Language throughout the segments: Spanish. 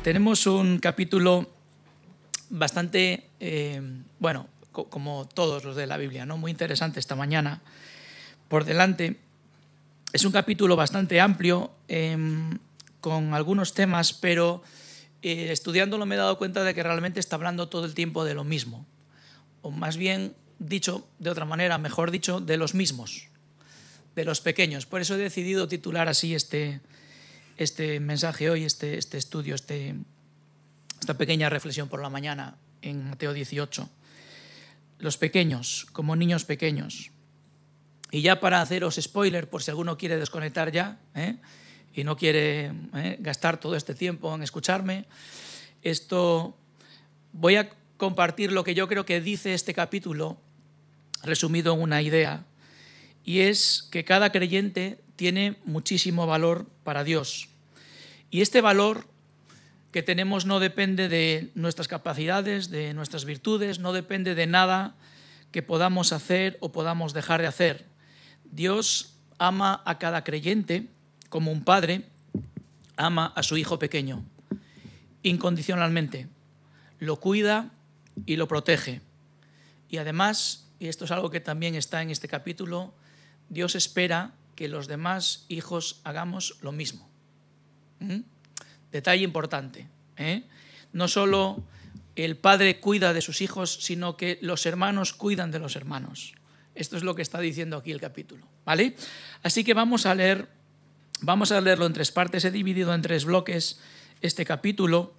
Tenemos un capítulo bastante, bueno, como todos los de la Biblia, ¿no? Muy interesante esta mañana por delante. Es un capítulo bastante amplio, con algunos temas, pero estudiándolo me he dado cuenta de que realmente está hablando todo el tiempo de lo mismo, o más bien dicho de otra manera, mejor dicho, de los mismos, de los pequeños. Por eso he decidido titular así este mensaje hoy, este estudio, esta pequeña reflexión por la mañana en Mateo 18. Los pequeños, como niños pequeños. Y ya para haceros spoiler, por si alguno quiere desconectar ya, y no quiere gastar todo este tiempo en escucharme, voy a compartir lo que yo creo que dice este capítulo, resumido en una idea, y es que cada creyente tiene muchísimo valor para Dios. Y este valor que tenemos no depende de nuestras capacidades, de nuestras virtudes, no depende de nada que podamos hacer o podamos dejar de hacer. Dios ama a cada creyente como un padre ama a su hijo pequeño, incondicionalmente. Lo cuida y lo protege. Y además, y esto es algo que también está en este capítulo, Dios espera que los demás hijos hagamos lo mismo. Detalle importante. No solo el padre cuida de sus hijos, sino que los hermanos cuidan de los hermanos. Esto es lo que está diciendo aquí el capítulo, ¿vale? Así que vamos a leerlo en tres partes. He dividido en tres bloques este capítulo.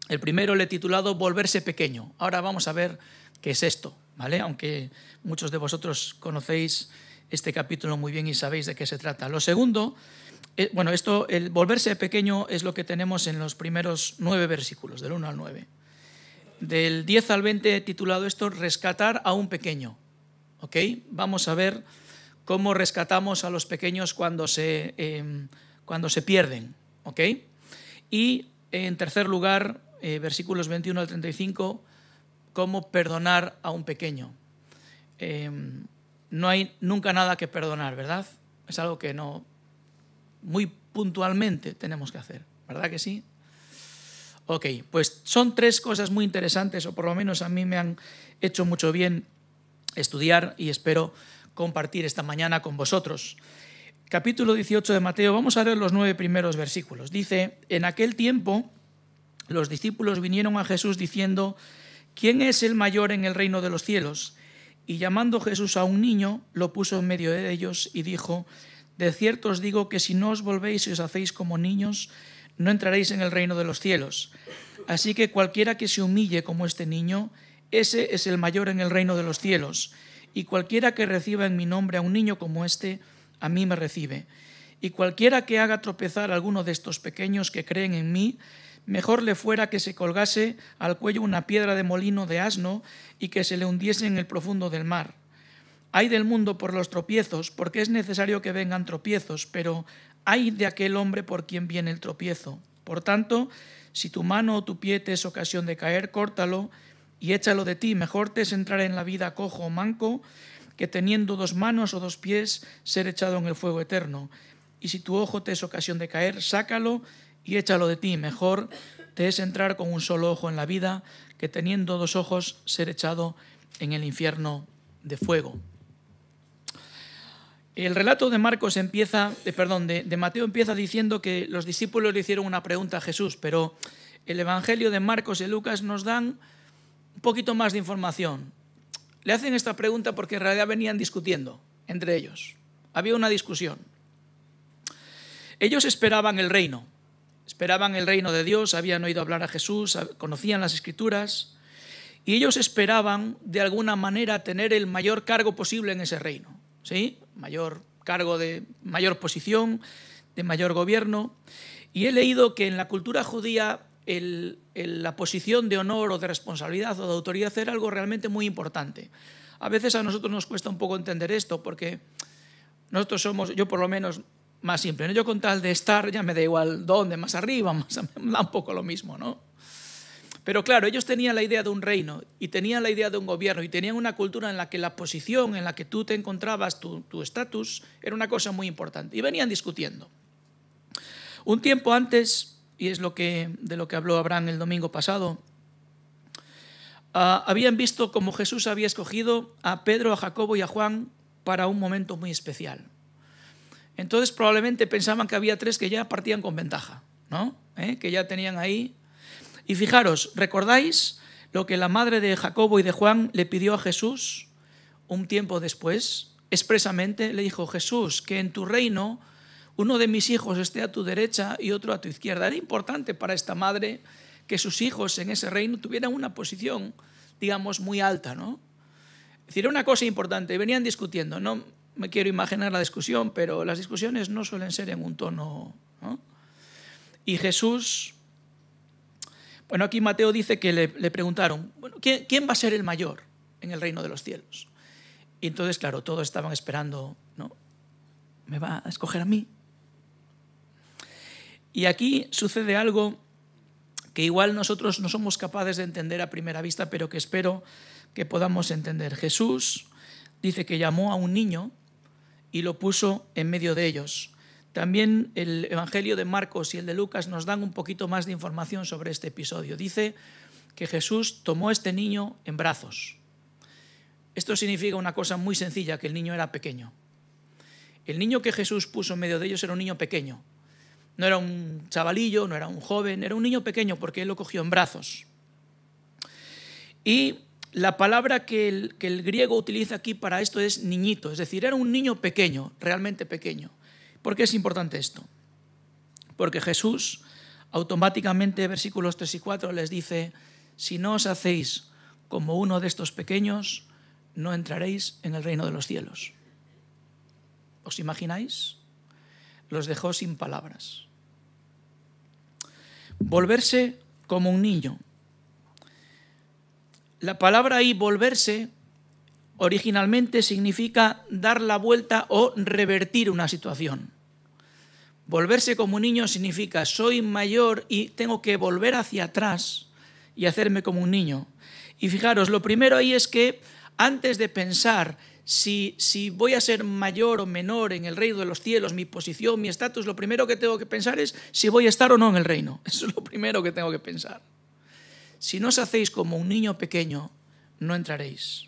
El primero le he titulado Volverse pequeño. Ahora vamos a ver qué es esto, ¿vale? Aunque muchos de vosotros conocéis este capítulo muy bien y sabéis de qué se trata. Lo segundo, el volverse pequeño es lo que tenemos en los primeros 9 versículos, del 1 al 9. Del 10 al 20 he titulado esto Rescatar a un pequeño. ¿Ok? Vamos a ver cómo rescatamos a los pequeños cuando se pierden. ¿Ok? Y en tercer lugar, versículos 21 al 35, cómo perdonar a un pequeño. No hay nunca nada que perdonar, ¿verdad? Es algo que no muy puntualmente tenemos que hacer, ¿verdad que sí? Ok, pues son tres cosas muy interesantes, o por lo menos a mí me han hecho mucho bien estudiar y espero compartir esta mañana con vosotros. Capítulo 18 de Mateo, vamos a leer los 9 primeros versículos. Dice, en aquel tiempo los discípulos vinieron a Jesús diciendo, ¿quién es el mayor en el reino de los cielos? Y llamando Jesús a un niño, lo puso en medio de ellos y dijo, de cierto os digo que si no os volvéis y os hacéis como niños, no entraréis en el reino de los cielos. Así que cualquiera que se humille como este niño, ese es el mayor en el reino de los cielos. Y cualquiera que reciba en mi nombre a un niño como este, a mí me recibe. Y cualquiera que haga tropezar a alguno de estos pequeños que creen en mí, mejor le fuera que se colgase al cuello una piedra de molino de asno y que se le hundiese en el profundo del mar. Ay del mundo por los tropiezos, porque es necesario que vengan tropiezos, pero ay de aquel hombre por quien viene el tropiezo. Por tanto, si tu mano o tu pie te es ocasión de caer, córtalo y échalo de ti. Mejor te es entrar en la vida cojo o manco, que teniendo 2 manos o 2 pies, ser echado en el fuego eterno. Y si tu ojo te es ocasión de caer, sácalo y échalo de ti. Mejor te es entrar con un solo ojo en la vida, que teniendo 2 ojos, ser echado en el infierno de fuego. El relato de Mateo empieza diciendo que los discípulos le hicieron una pregunta a Jesús, pero el Evangelio de Marcos y Lucas nos dan un poquito más de información. Le hacen esta pregunta porque en realidad venían discutiendo entre ellos. Había una discusión. Ellos esperaban el reino de Dios, habían oído hablar a Jesús, conocían las Escrituras, y ellos esperaban de alguna manera tener el mayor cargo posible en ese reino, ¿sí? Mayor cargo de mayor posición, de mayor gobierno. Y he leído que en la cultura judía la posición de honor o de responsabilidad o de autoridad era algo realmente muy importante. A veces a nosotros nos cuesta un poco entender esto porque nosotros somos, yo por lo menos, más simple, ¿no? Yo con tal de estar ya me da igual dónde, más arriba, me da un poco lo mismo, ¿no? Pero claro, ellos tenían la idea de un reino y tenían la idea de un gobierno y tenían una cultura en la que la posición en la que tú te encontrabas, tu estatus, era una cosa muy importante. Y venían discutiendo. Un tiempo antes, y es de lo que habló Abraham el domingo pasado, habían visto cómo Jesús había escogido a Pedro, a Jacobo y a Juan para un momento muy especial. Entonces probablemente pensaban que había 3 que ya partían con ventaja, ¿no? Que ya tenían ahí. Y fijaros, ¿recordáis lo que la madre de Jacobo y de Juan le pidió a Jesús un tiempo después? Expresamente le dijo: Jesús, que en tu reino uno de mis hijos esté a tu derecha y otro a tu izquierda. Era importante para esta madre que sus hijos en ese reino tuvieran una posición, digamos, muy alta, ¿no? Es decir, era una cosa importante. Venían discutiendo. No me quiero imaginar la discusión, pero las discusiones no suelen ser en un tono, ¿no? Y Jesús, bueno, aquí Mateo dice que le preguntaron, bueno, ¿quién va a ser el mayor en el reino de los cielos? Y entonces, claro, todos estaban esperando, ¿no? ¿Me va a escoger a mí? Y aquí sucede algo que igual nosotros no somos capaces de entender a primera vista, pero que espero que podamos entender. Jesús dice que llamó a un niño y lo puso en medio de ellos. También el Evangelio de Marcos y el de Lucas nos dan un poquito más de información sobre este episodio. Dice que Jesús tomó a este niño en brazos. Esto significa una cosa muy sencilla, que el niño era pequeño. El niño que Jesús puso en medio de ellos era un niño pequeño. No era un chavalillo, no era un joven, era un niño pequeño porque él lo cogió en brazos. Y la palabra que el griego utiliza aquí para esto es niñito, es decir, era un niño pequeño, realmente pequeño. ¿Por qué es importante esto? Porque Jesús automáticamente, versículos 3 y 4, les dice: si no os hacéis como uno de estos pequeños, no entraréis en el reino de los cielos. ¿Os imagináis? Los dejó sin palabras. Volverse como un niño. La palabra ahí, volverse, originalmente significa dar la vuelta o revertir una situación. Volverse como un niño significa: soy mayor y tengo que volver hacia atrás y hacerme como un niño. Y fijaros, lo primero ahí es que antes de pensar si voy a ser mayor o menor en el reino de los cielos, mi posición, mi estatus, lo primero que tengo que pensar es si voy a estar o no en el reino. Eso es lo primero que tengo que pensar. Si no os hacéis como un niño pequeño, no entraréis.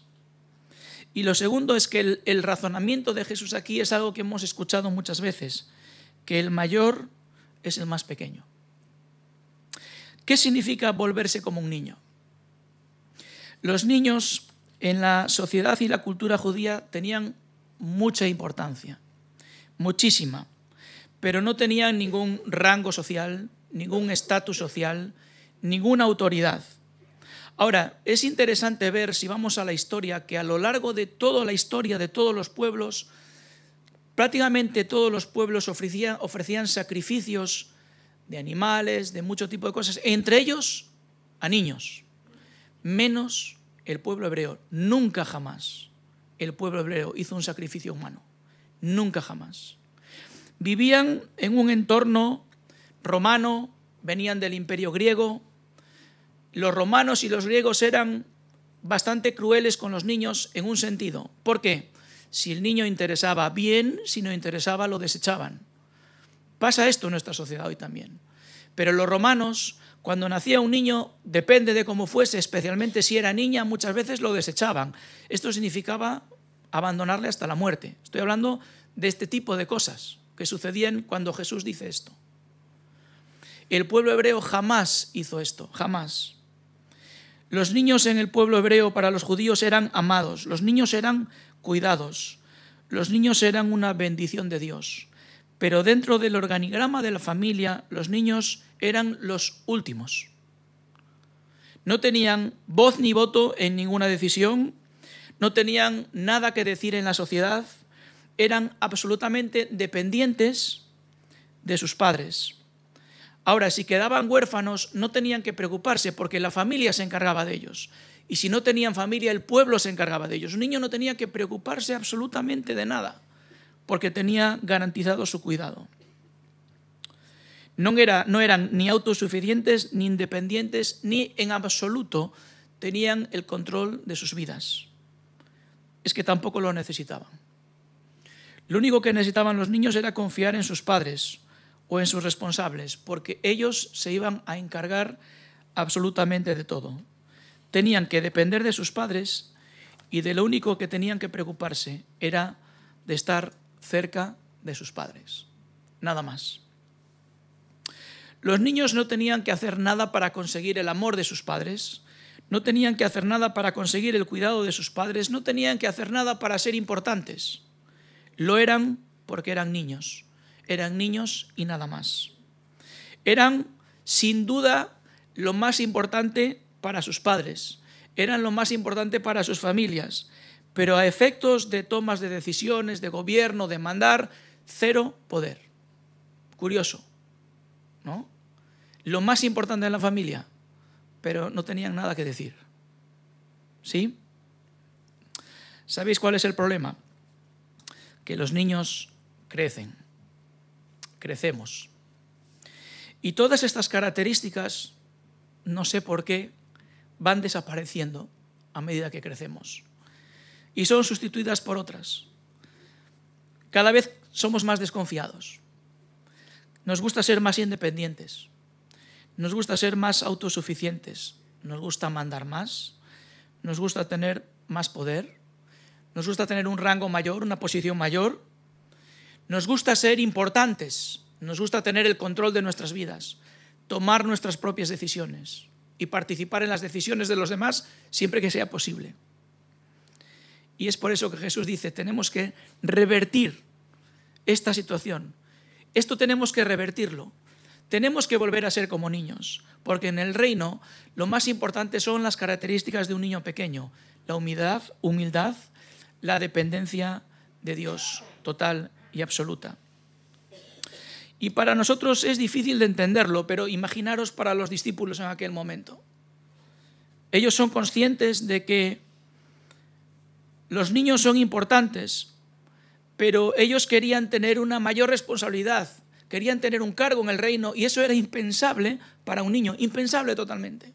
Y lo segundo es que el razonamiento de Jesús aquí es algo que hemos escuchado muchas veces, que el mayor es el más pequeño. ¿Qué significa volverse como un niño? Los niños en la sociedad y la cultura judía tenían mucha importancia, muchísima, pero no tenían ningún rango social, ningún estatus social, ninguna autoridad. Ahora, es interesante ver, si vamos a la historia, que a lo largo de toda la historia de todos los pueblos, prácticamente todos los pueblos ofrecían sacrificios de animales, de mucho tipo de cosas, entre ellos a niños, menos el pueblo hebreo. Nunca jamás el pueblo hebreo hizo un sacrificio humano. Nunca jamás. Vivían en un entorno romano, venían del imperio griego. Los romanos y los griegos eran bastante crueles con los niños en un sentido. ¿Por qué? Si el niño interesaba, bien; si no interesaba, lo desechaban. Pasa esto en nuestra sociedad hoy también. Pero los romanos, cuando nacía un niño, depende de cómo fuese, especialmente si era niña, muchas veces lo desechaban. Esto significaba abandonarle hasta la muerte. Estoy hablando de este tipo de cosas que sucedían cuando Jesús dice esto. El pueblo hebreo jamás hizo esto, jamás. Los niños en el pueblo hebreo para los judíos eran amados, los niños eran cuidados, los niños eran una bendición de Dios. Pero dentro del organigrama de la familia, los niños eran los últimos. No tenían voz ni voto en ninguna decisión, no tenían nada que decir en la sociedad, eran absolutamente dependientes de sus padres. Ahora, si quedaban huérfanos, no tenían que preocuparse porque la familia se encargaba de ellos. Y si no tenían familia, el pueblo se encargaba de ellos. Un niño no tenía que preocuparse absolutamente de nada, porque tenía garantizado su cuidado. No eran ni autosuficientes, ni independientes, ni en absoluto tenían el control de sus vidas. Es que tampoco lo necesitaban. Lo único que necesitaban los niños era confiar en sus padres, o en sus responsables, porque ellos se iban a encargar absolutamente de todo. Tenían que depender de sus padres y de lo único que tenían que preocuparse era de estar cerca de sus padres. Nada más. Los niños no tenían que hacer nada para conseguir el amor de sus padres, no tenían que hacer nada para conseguir el cuidado de sus padres, no tenían que hacer nada para ser importantes. Lo eran porque eran niños y nada más. Eran, sin duda, lo más importante para sus padres, eran lo más importante para sus familias, pero a efectos de tomas de decisiones, de gobierno, de mandar, cero poder. Curioso, ¿no? Lo más importante en la familia, pero no tenían nada que decir. ¿Sí? ¿Sabéis cuál es el problema? Que los niños crecemos. Y todas estas características, no sé por qué, van desapareciendo a medida que crecemos. Y son sustituidas por otras. Cada vez somos más desconfiados. Nos gusta ser más independientes. Nos gusta ser más autosuficientes. Nos gusta mandar más. Nos gusta tener más poder. Nos gusta tener un rango mayor, una posición mayor. Nos gusta ser importantes. Nos gusta tener el control de nuestras vidas. Tomar nuestras propias decisiones y participar en las decisiones de los demás siempre que sea posible. Y es por eso que Jesús dice, tenemos que revertir esta situación. Esto tenemos que revertirlo. Tenemos que volver a ser como niños, porque en el reino lo más importante son las características de un niño pequeño, la humildad, la dependencia de Dios total y absoluta. Y para nosotros es difícil de entenderlo, pero imaginaros para los discípulos en aquel momento. Ellos son conscientes de que los niños son importantes, pero ellos querían tener una mayor responsabilidad, querían tener un cargo en el reino, y eso era impensable para un niño, impensable totalmente.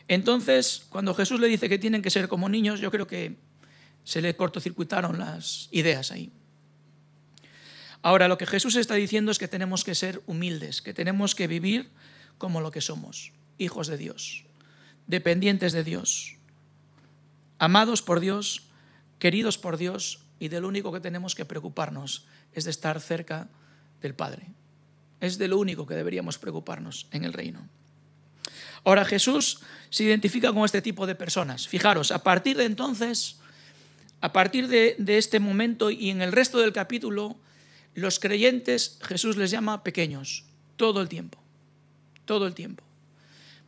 Entonces, cuando Jesús le dice que tienen que ser como niños, yo creo que se le cortocircuitaron las ideas ahí. Ahora, lo que Jesús está diciendo es que tenemos que ser humildes, que tenemos que vivir como lo que somos, hijos de Dios, dependientes de Dios, amados por Dios, queridos por Dios, y de lo único que tenemos que preocuparnos es de estar cerca del Padre. Es de lo único que deberíamos preocuparnos en el reino. Ahora, Jesús se identifica con este tipo de personas. Fijaros, a partir de entonces, a partir de este momento y en el resto del capítulo, los creyentes Jesús les llama pequeños, todo el tiempo, todo el tiempo.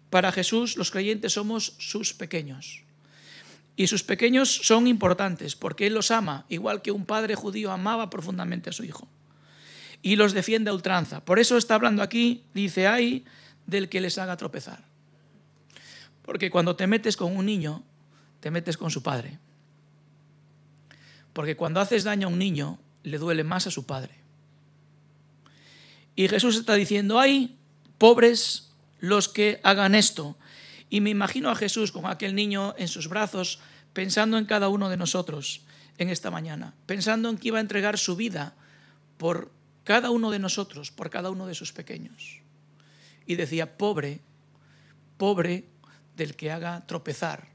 Para Jesús los creyentes somos sus pequeños. Y sus pequeños son importantes porque Él los ama, igual que un padre judío amaba profundamente a su hijo. Y los defiende a ultranza. Por eso está hablando aquí, dice, ay del que les haga tropezar. Porque cuando te metes con un niño, te metes con su padre. Porque cuando haces daño a un niño, le duele más a su padre. Y Jesús está diciendo, ay, pobres los que hagan esto. Y me imagino a Jesús con aquel niño en sus brazos, pensando en cada uno de nosotros en esta mañana, pensando en que iba a entregar su vida por cada uno de nosotros, por cada uno de sus pequeños. Y decía, pobre, pobre del que haga tropezar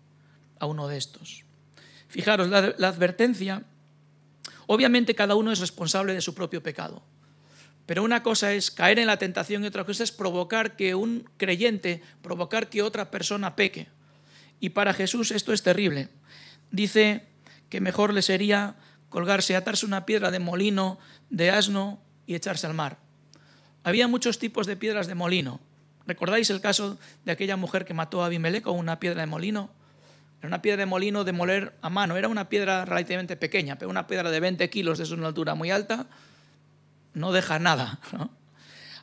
a uno de estos. Fijaros, la advertencia, obviamente cada uno es responsable de su propio pecado. Pero una cosa es caer en la tentación y otra cosa es provocar que un creyente, provocar que otra persona peque. Y para Jesús esto es terrible. Dice que mejor le sería colgarse, atarse una piedra de molino, de asno y echarse al mar. Había muchos tipos de piedras de molino. ¿Recordáis el caso de aquella mujer que mató a Abimelec con una piedra de molino? Era una piedra de molino de moler a mano. Era una piedra relativamente pequeña, pero una piedra de 20 kilos de una altura muy alta no deja nada, ¿no?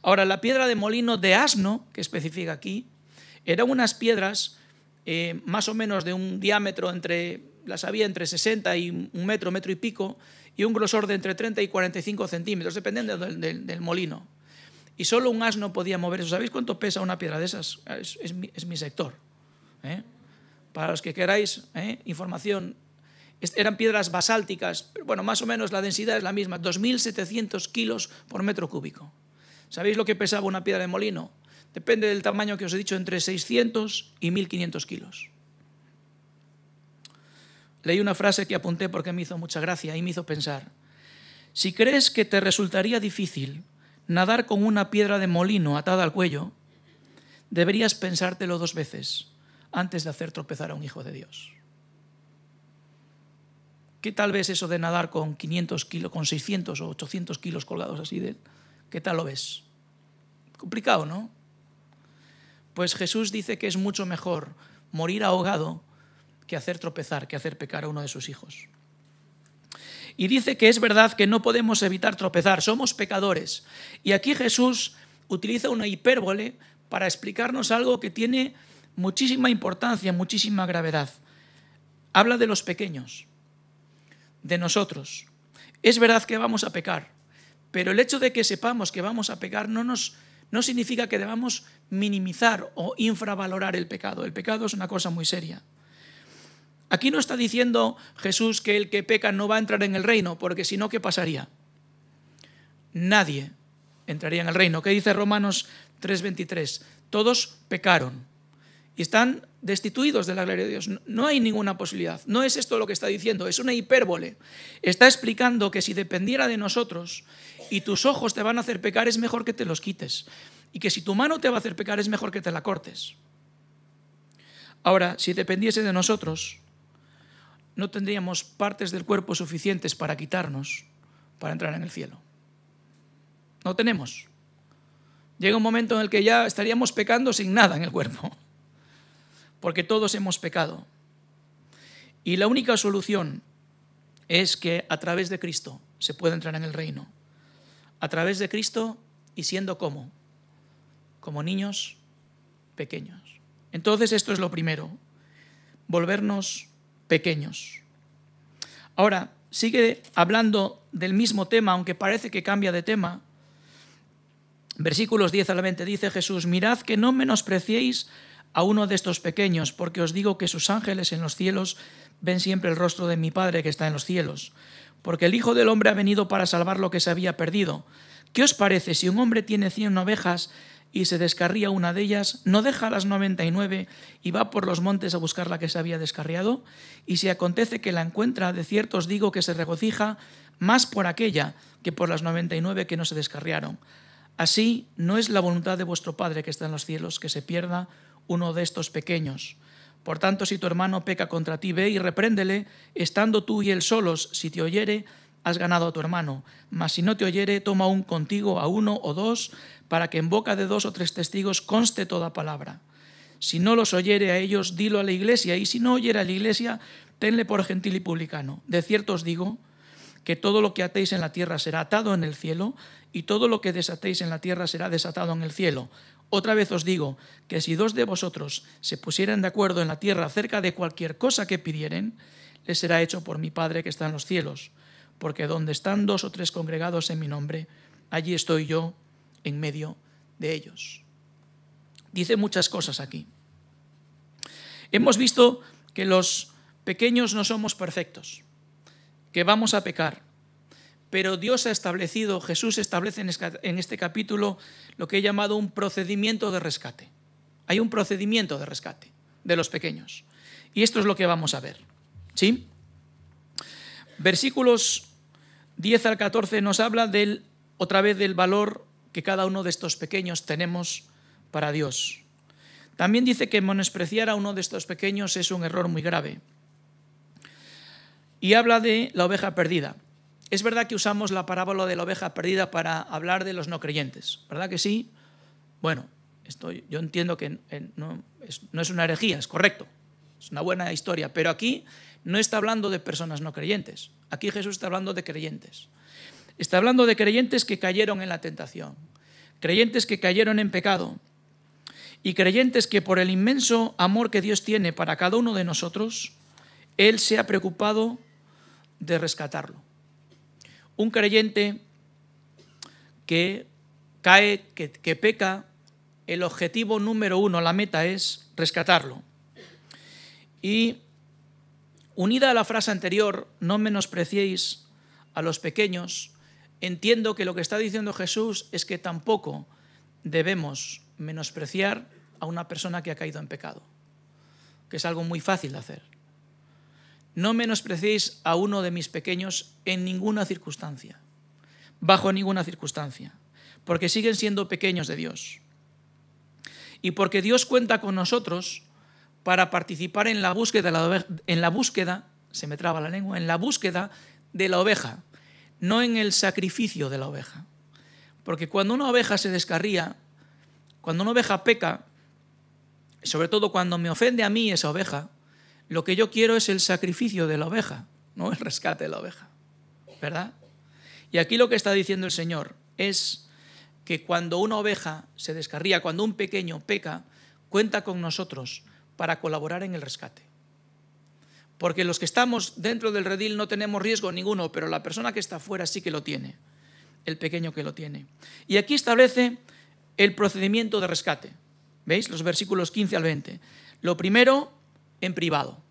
Ahora, la piedra de molino de asno, que especifica aquí, eran unas piedras más o menos de un diámetro las había entre 60 y un metro y pico, y un grosor de entre 30 y 45 centímetros, dependiendo del molino. Y solo un asno podía mover eso. ¿Sabéis cuánto pesa una piedra de esas? Es mi sector. Para los que queráis información, Eran piedras basálticas, pero bueno, más o menos la densidad es la misma, 2.700 kilos por metro cúbico. ¿Sabéis lo que pesaba una piedra de molino? Depende del tamaño que os he dicho, entre 600 y 1.500 kilos. Leí una frase que apunté porque me hizo mucha gracia y me hizo pensar. Si crees que te resultaría difícil nadar con una piedra de molino atada al cuello, deberías pensártelo 2 veces antes de hacer tropezar a un hijo de Dios. ¿Qué tal vez eso de nadar con 500 kilos, con 600 o 800 kilos colgados así de él? ¿Qué tal lo ves? Complicado, ¿no? Pues Jesús dice que es mucho mejor morir ahogado que hacer tropezar, que hacer pecar a uno de sus hijos. Y dice que es verdad que no podemos evitar tropezar, somos pecadores. Y aquí Jesús utiliza una hipérbole para explicarnos algo que tiene muchísima importancia, muchísima gravedad. Habla de los pequeños, de nosotros. Es verdad que vamos a pecar, pero el hecho de que sepamos que vamos a pecar no significa que debamos minimizar o infravalorar el pecado. El pecado es una cosa muy seria. Aquí no está diciendo Jesús que el que peca no va a entrar en el reino, porque si no, ¿qué pasaría? Nadie entraría en el reino. ¿Qué dice Romanos 3:23? Todos pecaron y están destituidos de la gloria de Dios. No hay ninguna posibilidad. No es esto lo que está diciendo, es una hipérbole. Está explicando que si dependiera de nosotros y tus ojos te van a hacer pecar, es mejor que te los quites. Y que si tu mano te va a hacer pecar, es mejor que te la cortes. Ahora, si dependiese de nosotros, no tendríamos partes del cuerpo suficientes para quitarnos, para entrar en el cielo. No tenemos. Llega un momento en el que ya estaríamos pecando sin nada en el cuerpo, porque todos hemos pecado. Y la única solución es que a través de Cristo se puede entrar en el reino. A través de Cristo y siendo como niños pequeños. Entonces esto es lo primero, volvernos pequeños. Ahora, sigue hablando del mismo tema, aunque parece que cambia de tema. Versículos 10 al 20 dice Jesús: mirad que no menospreciéis a uno de estos pequeños, porque os digo que sus ángeles en los cielos ven siempre el rostro de mi Padre que está en los cielos. Porque el Hijo del Hombre ha venido para salvar lo que se había perdido. ¿Qué os parece si un hombre tiene 100 ovejas y se descarría una de ellas, no deja las 99 y va por los montes a buscar la que se había descarriado? Y si acontece que la encuentra, de cierto os digo que se regocija más por aquella que por las 99 que no se descarriaron. Así no es la voluntad de vuestro Padre que está en los cielos, que se pierda uno de estos pequeños. Por tanto, si tu hermano peca contra ti, ve y repréndele, estando tú y él solos. Si te oyere, has ganado a tu hermano. Mas si no te oyere, toma aún contigo a 1 o 2, para que en boca de 2 o 3 testigos conste toda palabra. Si no los oyere a ellos, dilo a la iglesia, y si no oyere a la iglesia, tenle por gentil y publicano. De cierto os digo que todo lo que atéis en la tierra será atado en el cielo, y todo lo que desatéis en la tierra será desatado en el cielo. Otra vez os digo que si 2 de vosotros se pusieran de acuerdo en la tierra acerca de cualquier cosa que pidieren, les será hecho por mi Padre que está en los cielos. Porque donde están 2 o 3 congregados en mi nombre, allí estoy yo en medio de ellos. Dice muchas cosas aquí. Hemos visto que los pequeños no somos perfectos, que vamos a pecar, pero Dios ha establecido, Jesús establece en este capítulo lo que he llamado un procedimiento de rescate. Hay un procedimiento de rescate de los pequeños. Y esto es lo que vamos a ver. ¿Sí? Versículos 10 al 14 nos habla otra vez del valor que cada uno de estos pequeños tenemos para Dios. También dice que menospreciar a uno de estos pequeños es un error muy grave. Y habla de la oveja perdida. Es verdad que usamos la parábola de la oveja perdida para hablar de los no creyentes, ¿verdad que sí? Bueno, yo entiendo que no es una herejía, es correcto, es una buena historia, pero aquí no está hablando de personas no creyentes, aquí Jesús está hablando de creyentes. Está hablando de creyentes que cayeron en la tentación, creyentes que cayeron en pecado y creyentes que por el inmenso amor que Dios tiene para cada uno de nosotros, Él se ha preocupado de rescatarlo. Un creyente que cae, que peca, el objetivo número 1, la meta es rescatarlo. Y unida a la frase anterior, no menospreciéis a los pequeños, entiendo que lo que está diciendo Jesús es que tampoco debemos menospreciar a una persona que ha caído en pecado, que es algo muy fácil de hacer. No menospreciéis a uno de mis pequeños en ninguna circunstancia, bajo ninguna circunstancia, porque siguen siendo pequeños de Dios. Y porque Dios cuenta con nosotros para participar en la búsqueda se me traba la lengua, en la búsqueda de la oveja, no en el sacrificio de la oveja. Porque cuando una oveja se descarría, cuando una oveja peca, sobre todo cuando me ofende a mí esa oveja, lo que yo quiero es el sacrificio de la oveja, no el rescate de la oveja, ¿verdad? Y aquí lo que está diciendo el Señor es que cuando una oveja se descarría, cuando un pequeño peca, cuenta con nosotros para colaborar en el rescate. Porque los que estamos dentro del redil no tenemos riesgo ninguno, pero la persona que está fuera sí que lo tiene, el pequeño que lo tiene. Y aquí establece el procedimiento de rescate. ¿Veis? Los versículos 15 al 20. Lo primero, en privado.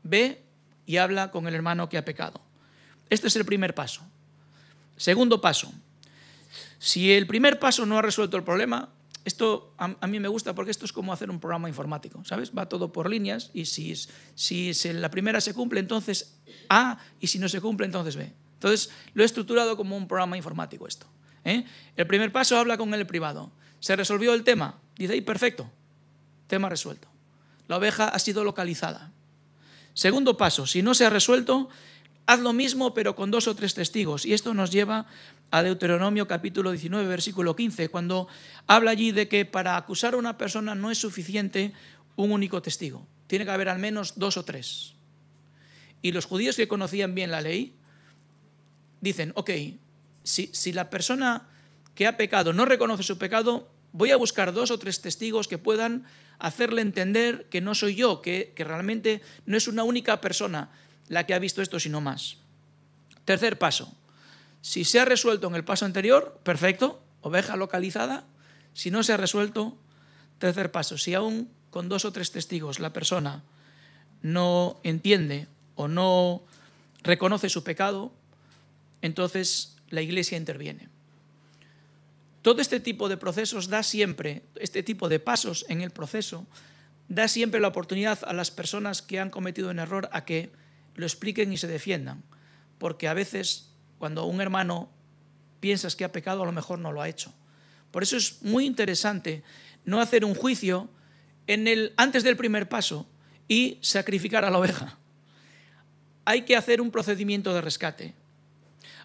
Ve y habla con el hermano que ha pecado. Este es el primer paso. Segundo paso. Si el primer paso no ha resuelto el problema, esto a mí me gusta porque esto es como hacer un programa informático, ¿sabes? Va todo por líneas y si la primera se cumple, entonces A, y si no se cumple, entonces B. Entonces lo he estructurado como un programa informático esto. El primer paso habla con el privado. ¿Se resolvió el tema? Dice ahí, perfecto, tema resuelto. La oveja ha sido localizada. Segundo paso, si no se ha resuelto, haz lo mismo pero con 2 o 3 testigos. Y esto nos lleva a Deuteronomio capítulo 19, versículo 15, cuando habla allí de que para acusar a una persona no es suficiente un único testigo. Tiene que haber al menos 2 o 3. Y los judíos que conocían bien la ley dicen, ok, si la persona que ha pecado no reconoce su pecado, voy a buscar 2 o 3 testigos que puedan hacerle entender que no soy yo, que realmente no es una única persona la que ha visto esto, sino más. Tercer paso. Si se ha resuelto en el paso anterior, perfecto, oveja localizada. Si no se ha resuelto, tercer paso. Si aún con 2 o 3 testigos la persona no entiende o no reconoce su pecado, entonces la Iglesia interviene. Todo este tipo de procesos da siempre, este tipo de pasos en el proceso, da siempre la oportunidad a las personas que han cometido un error a que lo expliquen y se defiendan. Porque a veces, cuando un hermano piensas que ha pecado, a lo mejor no lo ha hecho. Por eso es muy interesante no hacer un juicio antes del primer paso y sacrificar a la oveja. Hay que hacer un procedimiento de rescate.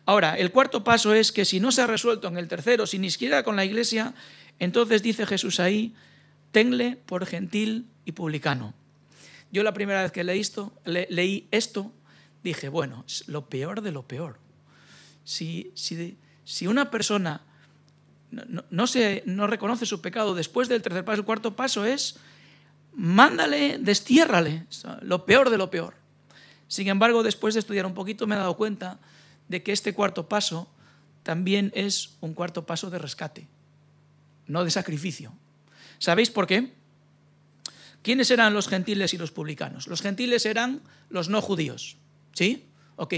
Ahora, el cuarto paso es que si no se ha resuelto en el tercero, si ni siquiera con la Iglesia, entonces dice Jesús ahí, tenle por gentil y publicano. Yo la primera vez que leí esto, dije, bueno, es lo peor de lo peor. Si una persona no reconoce su pecado después del tercer paso, el cuarto paso es, mándale, destiérrale, lo peor de lo peor. Sin embargo, después de estudiar un poquito me he dado cuenta de que este cuarto paso también es un cuarto paso de rescate, no de sacrificio. ¿Sabéis por qué? ¿Quiénes eran los gentiles y los publicanos? Los gentiles eran los no judíos, ¿sí? Ok.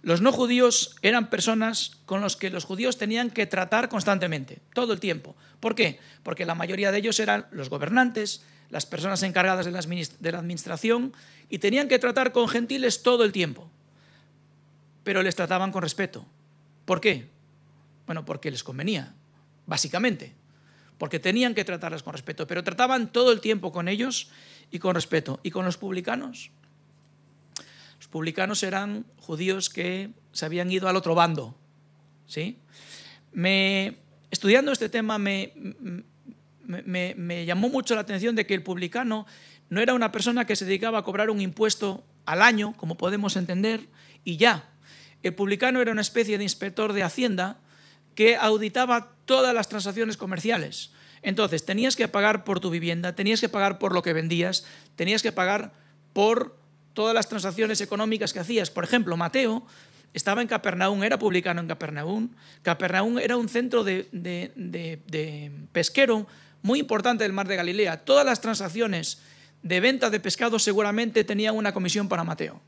Los no judíos eran personas con las que los judíos tenían que tratar constantemente, todo el tiempo. ¿Por qué? Porque la mayoría de ellos eran los gobernantes, las personas encargadas de la administración, y tenían que tratar con gentiles todo el tiempo. Pero les trataban con respeto. ¿Por qué? Bueno, porque les convenía, básicamente. Porque tenían que tratarlas con respeto, pero trataban todo el tiempo con ellos y con respeto. ¿Y con los publicanos? Los publicanos eran judíos que se habían ido al otro bando, ¿sí? Estudiando este tema me llamó mucho la atención de que el publicano no era una persona que se dedicaba a cobrar un impuesto al año, como podemos entender, y ya. El publicano era una especie de inspector de Hacienda que auditaba todas las transacciones comerciales. Entonces, tenías que pagar por tu vivienda, tenías que pagar por lo que vendías, tenías que pagar por todas las transacciones económicas que hacías. Por ejemplo, Mateo estaba en Capernaum, era publicano en Capernaum. Capernaum era un centro de pesquero muy importante del mar de Galilea. Todas las transacciones de venta de pescado seguramente tenían una comisión para Mateo.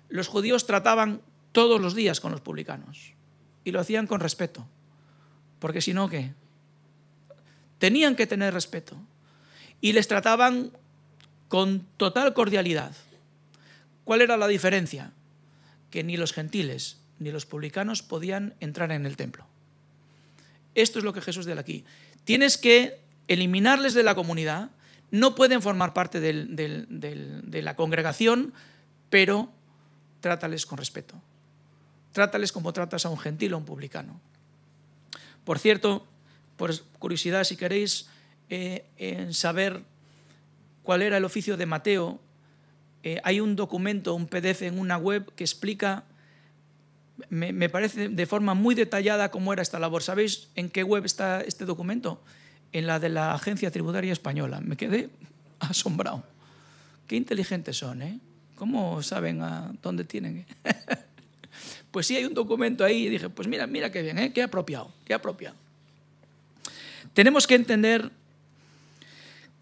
Los judíos trataban todos los días con los publicanos y lo hacían con respeto, porque si no, ¿qué? Tenían que tener respeto y les trataban con total cordialidad. ¿Cuál era la diferencia? Que ni los gentiles ni los publicanos podían entrar en el templo. Esto es lo que Jesús dice aquí. Tienes que eliminarles de la comunidad, no pueden formar parte de la congregación, pero trátales con respeto. Trátales como tratas a un gentil o a un publicano. Por cierto, por curiosidad, si queréis saber cuál era el oficio de Mateo, hay un documento, un PDF en una web que explica, me parece de forma muy detallada cómo era esta labor. ¿Sabéis en qué web está este documento? En la de la Agencia Tributaria Española. Me quedé asombrado. Qué inteligentes son, ¿eh? ¿Cómo saben a dónde tienen? Pues sí, hay un documento ahí y dije, pues mira qué bien, ¿eh? Qué apropiado, qué apropiado. Tenemos que entender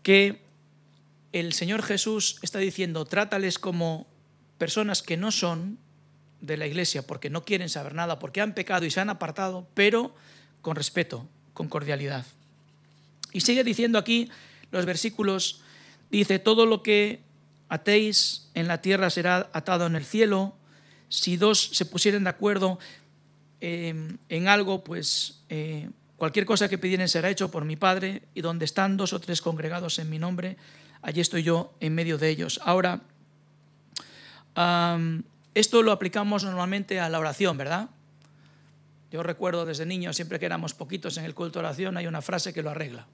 que el Señor Jesús está diciendo, trátales como personas que no son de la iglesia, porque no quieren saber nada, porque han pecado y se han apartado, pero con respeto, con cordialidad. Y sigue diciendo aquí los versículos, dice, todo lo que atéis en la tierra será atado en el cielo. Si dos se pusieren de acuerdo en algo, pues cualquier cosa que pidieren será hecho por mi Padre, y donde están 2 o 3 congregados en mi nombre, allí estoy yo en medio de ellos. Ahora, esto lo aplicamos normalmente a la oración, ¿verdad? Yo recuerdo desde niño, siempre que éramos poquitos en el culto de oración, hay una frase que lo arregla.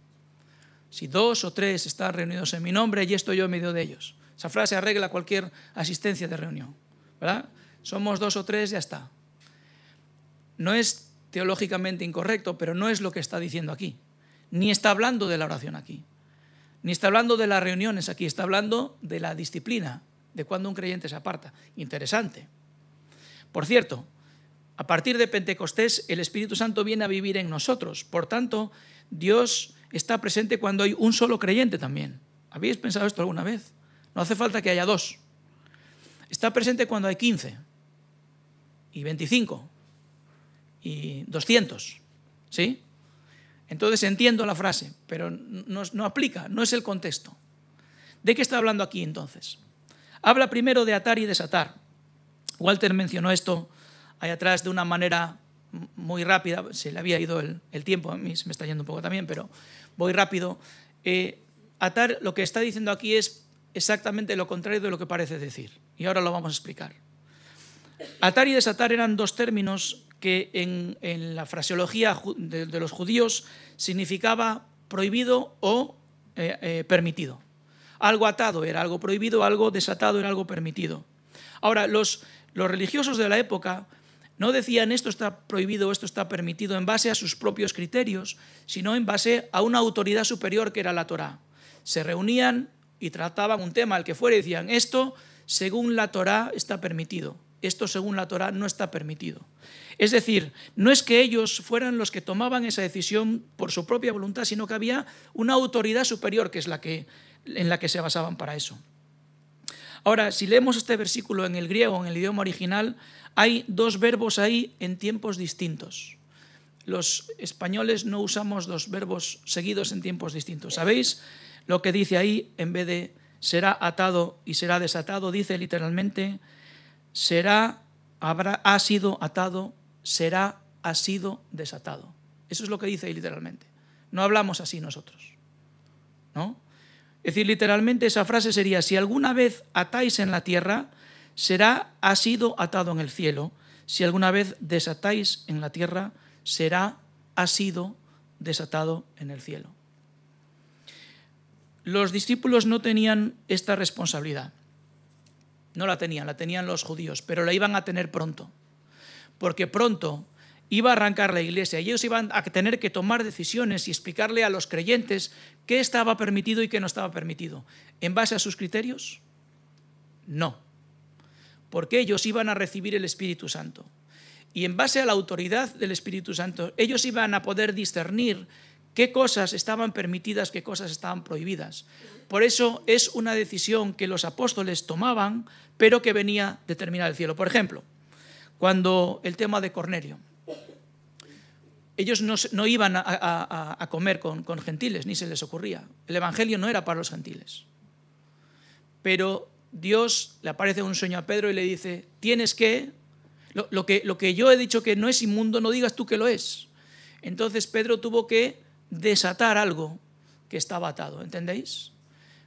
Si 2 o 3 están reunidos en mi nombre, allí estoy yo en medio de ellos. Esa frase arregla cualquier asistencia de reunión, ¿verdad? Somos 2 o 3, ya está. No es teológicamente incorrecto, pero no es lo que está diciendo aquí. Ni está hablando de la oración aquí. Ni está hablando de las reuniones aquí. Está hablando de la disciplina, de cuando un creyente se aparta. Interesante. Por cierto, a partir de Pentecostés, el Espíritu Santo viene a vivir en nosotros. Por tanto, Dios está presente cuando hay un solo creyente también. ¿Habéis pensado esto alguna vez? No hace falta que haya 2. Está presente cuando hay 15 y 25 y 200, ¿sí? Entonces entiendo la frase, pero no aplica, no es el contexto. ¿De qué está hablando aquí entonces? Habla primero de atar y desatar. Walter mencionó esto ahí atrás de una manera muy rápida, se le había ido el tiempo, a mí se me está yendo un poco también, pero voy rápido. Atar, lo que está diciendo aquí es exactamente lo contrario de lo que parece decir, y ahora lo vamos a explicar. Atar y desatar eran 2 términos que en la fraseología de los judíos significaba prohibido o permitido. Algo atado era algo prohibido, algo desatado era algo permitido. Ahora, los religiosos de la época no decían esto está prohibido o esto está permitido en base a sus propios criterios, sino en base a una autoridad superior que era la Torá. Se reunían y trataban un tema al que fuera y decían esto según la Torá está permitido, esto según la Torá no está permitido. Es decir, no es que ellos fueran los que tomaban esa decisión por su propia voluntad, sino que había una autoridad superior que es en la que se basaban para eso. Ahora, si leemos este versículo en el griego, en el idioma original, hay 2 verbos ahí en tiempos distintos. Los españoles no usamos 2 verbos seguidos en tiempos distintos. ¿Sabéis lo que dice ahí? En vez de será atado y será desatado, dice literalmente ha sido atado, será, ha sido desatado. Eso es lo que dice ahí literalmente. No hablamos así nosotros, ¿no? Es decir, literalmente esa frase sería, si alguna vez atáis en la tierra, será, ha sido atado en el cielo. Si alguna vez desatáis en la tierra, será, ha sido desatado en el cielo. Los discípulos no tenían esta responsabilidad. No la tenían los judíos, pero la iban a tener pronto. Porque pronto iba a arrancar la iglesia y ellos iban a tener que tomar decisiones y explicarle a los creyentes qué estaba permitido y qué no estaba permitido. ¿En base a sus criterios? No. Porque ellos iban a recibir el Espíritu Santo. Y en base a la autoridad del Espíritu Santo, ellos iban a poder discernir qué cosas estaban permitidas, qué cosas estaban prohibidas. Por eso es una decisión que los apóstoles tomaban, pero que venía determinada del cielo. Por ejemplo, cuando el tema de Cornelio, ellos no iban a comer con gentiles, ni se les ocurría. El evangelio no era para los gentiles. Pero Dios le aparece en un sueño a Pedro y le dice, tienes que, lo que yo he dicho que no es inmundo, no digas tú que lo es. Entonces Pedro tuvo que desatar algo que estaba atado, ¿entendéis?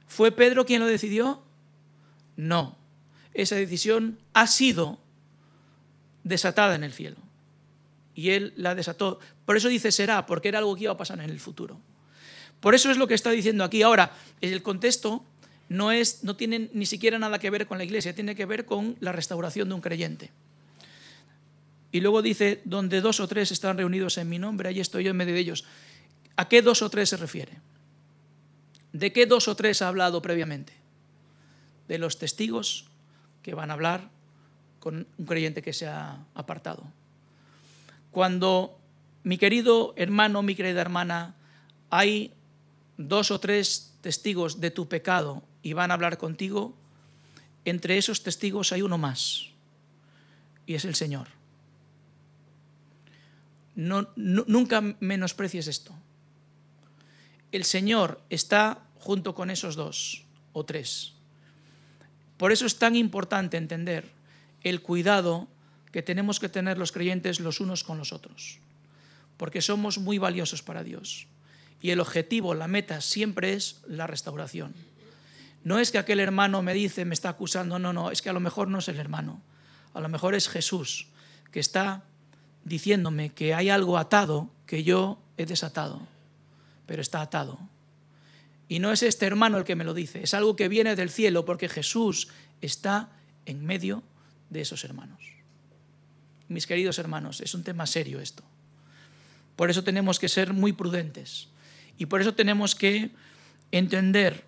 ¿Fue Pedro quien lo decidió? No. Esa decisión ha sido desatada en el cielo. Y él la desató. Por eso dice será, porque era algo que iba a pasar en el futuro. Por eso es lo que está diciendo aquí. Ahora, el contexto no tiene ni siquiera nada que ver con la iglesia, tiene que ver con la restauración de un creyente. Y luego dice, donde 2 o 3 están reunidos en mi nombre, allí estoy yo en medio de ellos. ¿A qué 2 o 3 se refiere? ¿De qué 2 o 3 ha hablado previamente? De los testigos que van a hablar con un creyente que se ha apartado. Cuando, mi querido hermano, mi querida hermana, hay 2 o 3 testigos de tu pecado y van a hablar contigo, entre esos testigos hay uno más, y es el Señor. Nunca menosprecies esto. El Señor está junto con esos 2 o 3. Por eso es tan importante entender el cuidado que tenemos que tener los creyentes los unos con los otros, porque somos muy valiosos para Dios. Y el objetivo, la meta, siempre es la restauración. No es que aquel hermano me dice, me está acusando, no, es que a lo mejor no es el hermano. A lo mejor es Jesús, que está diciéndome que hay algo atado que yo he desatado, pero está atado. Y no es este hermano el que me lo dice, es algo que viene del cielo, porque Jesús está en medio de esos hermanos. Mis queridos hermanos, es un tema serio esto. Por eso tenemos que ser muy prudentes. Y por eso tenemos que entender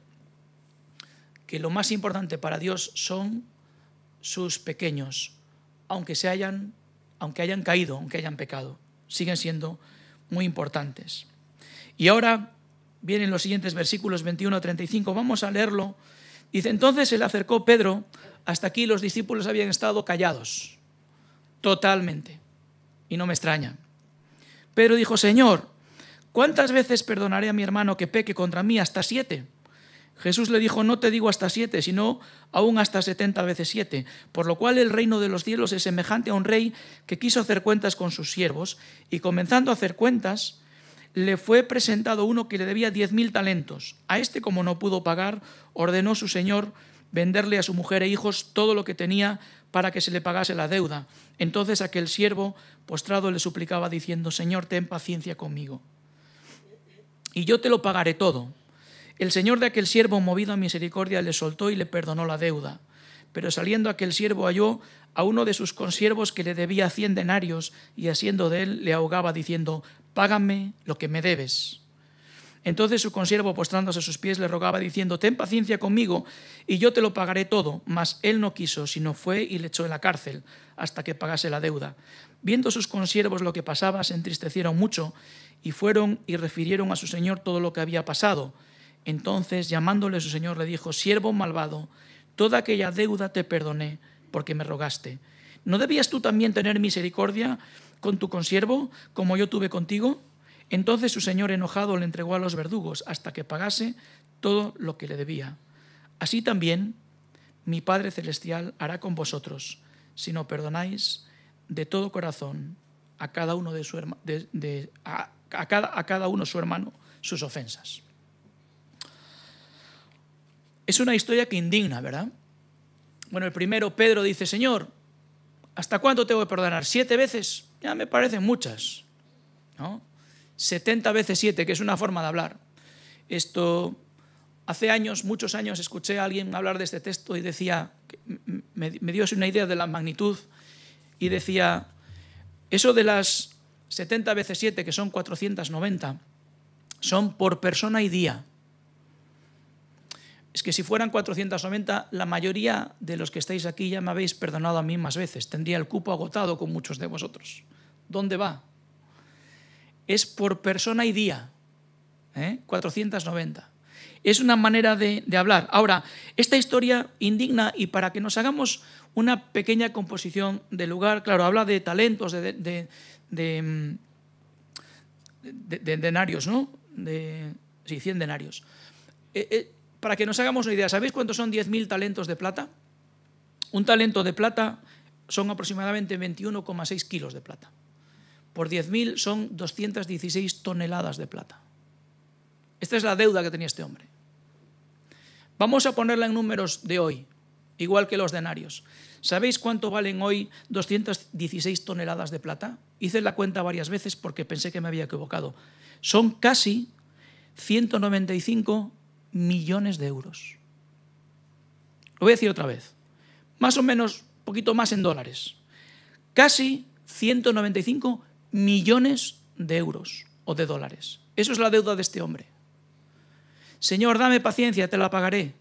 que lo más importante para Dios son sus pequeños, aunque hayan caído, aunque hayan pecado. Siguen siendo muy importantes. Y ahora vienen los siguientes versículos 21 a 35. Vamos a leerlo. Dice, entonces se le acercó Pedro. Hasta aquí los discípulos habían estado callados, totalmente. Y no me extraña. Pedro dijo, Señor, ¿cuántas veces perdonaré a mi hermano que peque contra mí? ¿Hasta 7? Jesús le dijo, no te digo hasta 7, sino aún hasta 70 veces 7. Por lo cual el reino de los cielos es semejante a un rey que quiso hacer cuentas con sus siervos, y comenzando a hacer cuentas, le fue presentado uno que le debía 10.000 talentos. A este, como no pudo pagar, ordenó su señor venderle a su mujer e hijos todo lo que tenía para que se le pagase la deuda. Entonces aquel siervo postrado le suplicaba diciendo, Señor, ten paciencia conmigo, y yo te lo pagaré todo. El señor de aquel siervo, movido a misericordia, le soltó y le perdonó la deuda. Pero saliendo aquel siervo halló a uno de sus consiervos que le debía 100 denarios, y asiendo de él le ahogaba diciendo, págame lo que me debes. Entonces su consiervo, postrándose a sus pies, le rogaba diciendo, ten paciencia conmigo y yo te lo pagaré todo. Mas él no quiso, sino fue y le echó en la cárcel hasta que pagase la deuda. Viendo sus consiervos lo que pasaba, se entristecieron mucho y fueron y refirieron a su señor todo lo que había pasado. Entonces, llamándole su señor, le dijo, siervo malvado, toda aquella deuda te perdoné porque me rogaste. ¿No debías tú también tener misericordia con tu consiervo como yo tuve contigo? Entonces su señor, enojado, le entregó a los verdugos hasta que pagase todo lo que le debía. Así también mi Padre Celestial hará con vosotros, si no perdonáis de todo corazón a cada uno a cada uno su hermano sus ofensas. Es una historia que indigna, ¿verdad? Bueno, el primero, Pedro, dice, Señor, ¿hasta cuánto tengo que perdonar? 7 veces, ya me parecen muchas, ¿no? 70 veces 7, que es una forma de hablar. Esto, hace años, muchos años, escuché a alguien hablar de este texto y decía, me dio una idea de la magnitud, y decía, eso de las 70 veces 7, que son 490, son por persona y día. Es que si fueran 490, la mayoría de los que estáis aquí ya me habéis perdonado a mí más veces. Tendría el cupo agotado con muchos de vosotros. ¿Dónde va? Es por persona y día. 490. Es una manera de hablar. Ahora, esta historia indigna, y para que nos hagamos una pequeña composición del lugar, claro, habla de talentos, de denarios, ¿no? Sí, 100 denarios. Para que nos hagamos una idea, ¿sabéis cuántos son 10.000 talentos de plata? Un talento de plata son aproximadamente 21,6 kilos de plata. Por 10.000 son 216 toneladas de plata. Esta es la deuda que tenía este hombre. Vamos a ponerla en números de hoy, igual que los denarios. ¿Sabéis cuánto valen hoy 216 toneladas de plata? Hice la cuenta varias veces porque pensé que me había equivocado. Son casi 195 millones de euros. Lo voy a decir otra vez. Más o menos, un poquito más en dólares. Casi 195 millones de euros o de dólares. Eso es la deuda de este hombre. Señor, dame paciencia, te la pagaré.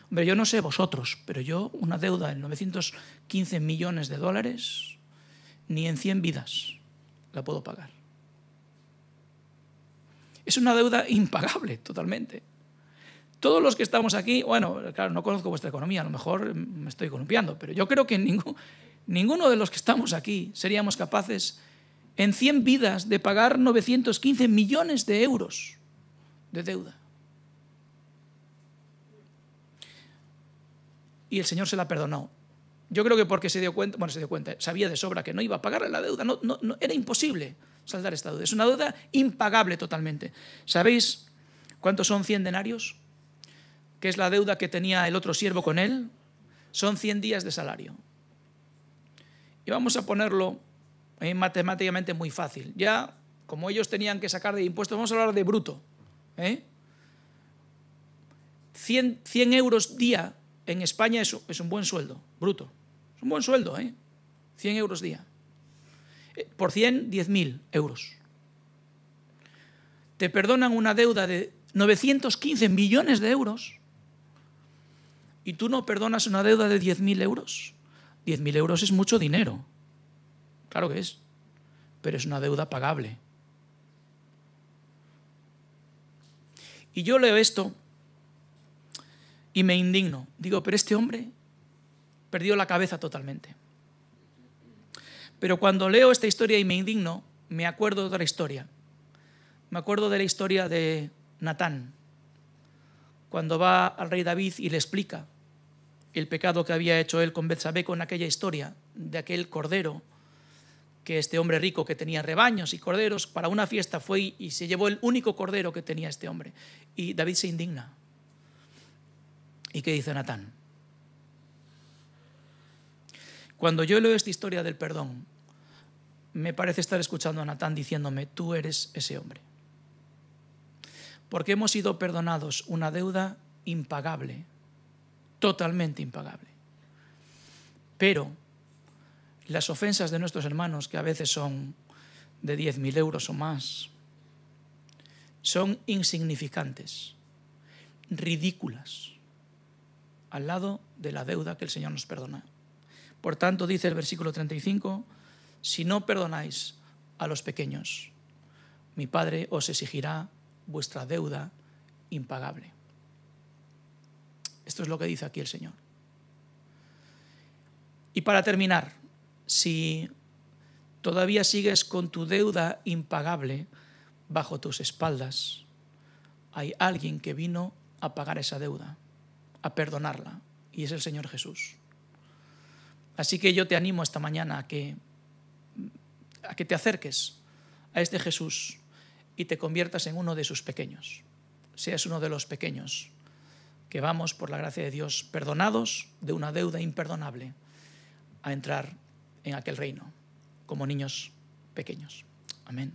Hombre, yo no sé vosotros, pero yo una deuda de 915 millones de dólares, ni en 100 vidas la puedo pagar. Es una deuda impagable totalmente. Todos los que estamos aquí, bueno, claro, no conozco vuestra economía, a lo mejor me estoy columpiando, pero yo creo que ninguno de los que estamos aquí seríamos capaces en 100 vidas de pagar 915 millones de euros de deuda. Y el Señor se la perdonó. Yo creo que porque se dio cuenta, sabía de sobra que no iba a pagarle la deuda, no, era imposible saldar esta deuda. Es una deuda impagable totalmente. ¿Sabéis cuántos son 100 denarios? Que es la deuda que tenía el otro siervo con él. Son 100 días de salario. Y vamos a ponerlo matemáticamente muy fácil. Ya, como ellos tenían que sacar de impuestos, vamos a hablar de bruto. 100 euros día en España es un buen sueldo, bruto. Es un buen sueldo, 100 euros día. Por 100, 10.000 euros. Te perdonan una deuda de 915 millones de euros y tú no perdonas una deuda de 10.000 euros. 10.000 euros es mucho dinero. Claro que es, pero es una deuda pagable. Y yo leo esto y me indigno. Digo, pero este hombre perdió la cabeza totalmente. Pero cuando leo esta historia y me indigno, me acuerdo de otra historia. Me acuerdo de la historia de Natán, cuando va al rey David y le explica el pecado que había hecho él con Betsabé, con aquella historia de aquel cordero, que este hombre rico que tenía rebaños y corderos, para una fiesta fue y se llevó el único cordero que tenía este hombre. Y David se indigna. ¿Y qué dice Natán? Cuando yo leo esta historia del perdón, me parece estar escuchando a Natán diciéndome, tú eres ese hombre. Porque hemos sido perdonados una deuda impagable, totalmente impagable. Pero las ofensas de nuestros hermanos, que a veces son de 10.000 euros o más, son insignificantes, ridículas, al lado de la deuda que el Señor nos perdona. Por tanto, dice el versículo 35, si no perdonáis a los pequeños, mi Padre os exigirá vuestra deuda impagable. Esto es lo que dice aquí el Señor. Y para terminar, si todavía sigues con tu deuda impagable bajo tus espaldas, hay alguien que vino a pagar esa deuda, a perdonarla, y es el Señor Jesús. Así que yo te animo esta mañana a que te acerques a este Jesús y te conviertas en uno de sus pequeños. Seas uno de los pequeños que vamos, por la gracia de Dios, perdonados de una deuda imperdonable, a entrar en aquel reino como niños pequeños. Amén.